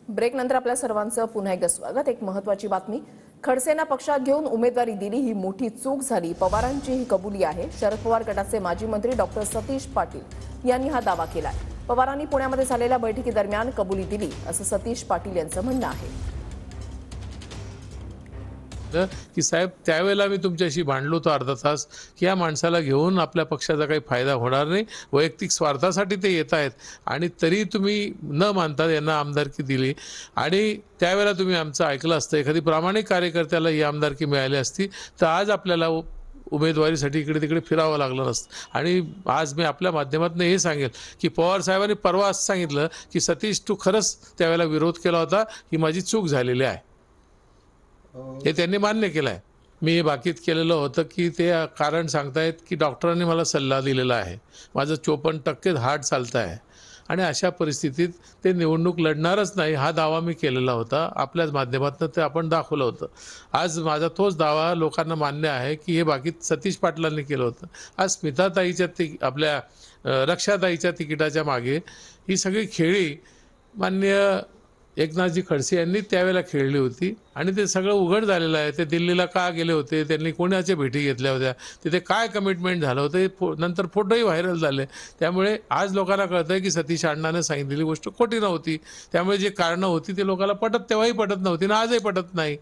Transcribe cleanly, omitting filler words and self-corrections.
Break नंतर आपल्या सर्वांचं पुन्हा एकदा स्वागत। एक महत्त्वाची बातमी, खडसेंना पक्षात घेऊन उमेदवारी दिली ही मोठी चूक झाली, पवारांची ही कबुली आहे। शरद पवार गटाचे माजी मंत्री डॉक्टर सतीश पाटील यांनी हा दावा केलाय। पवारांनी पुण्यामध्ये झालेल्या बैठकीदरम्यान कबुली दिली असं सतीश पाटील यांचं म्हणणं आहे। की साहेब, त्यावेळेला मी तुमच्याशी भांडलो होतो अर्धा तास की या माणसाला घेऊन आपल्या पक्षाचा काही फायदा होणार नाही, वैयक्तिक स्वार्थासाठी ते येत आहेत आणि तरी तुम्ही न मानता यांना आमदारकी दिली। आणि त्यावेळेला तुम्ही आमचं ऐकलं असतं, एखादी प्रामाणिक कार्यकर्त्याला ही आमदारकी मिळाली असती तर आज आपल्याला उमेदवारीसाठी इकडे तिकडे फिरावं लागलं नसतं। आणि आज मी आपल्या माध्यमातून हे सांगेल की पवार साहेबांनी परवा असं सांगितलं की सतीश, तू खरंच त्यावेळेला विरोध केला होता, ही माझी चूक झालेली आहे, हे त्यांनी मान्य केलं आहे। मी हे बाकीत केलेलं होतं की ते कारण सांगतायत की डॉक्टरांनी मला सल्ला दिलेला आहे, माझं 54% हार्ट चालतं आहे आणि अशा परिस्थितीत ते निवडणूक लढणारच नाही हा दावा मी केलेला होता। आपल्याच माध्यमातून ते आपण दाखवलं होतं। आज माझा तोच दावा लोकांना मान्य आहे की हे बाकीत सतीश पाटलांनी केलं होतं। आज स्मिताताईच्या आपल्या रक्षाताईच्या तिकिटाच्या मागे ही सगळी खेळी मान्य एकनाथजी खडसे यांनी त्यावेळेला खेळली होती आणि ते सगळं उघड झालेलं आहे। ते दिल्लीला का गेले होते, त्यांनी कोणाच्या भेटी घेतल्या होत्या, तिथे काय कमिटमेंट झालं होतं, नंतर फोटोही व्हायरल झाले। त्यामुळे आज लोकांना कळतंय की सतीश अण्णाने सांगितलेली गोष्ट खोटी नव्हती। त्यामुळे जे कारणं होती ते लोकांना पटत तेव्हाही पटत नव्हती ना आजही पटत नाही।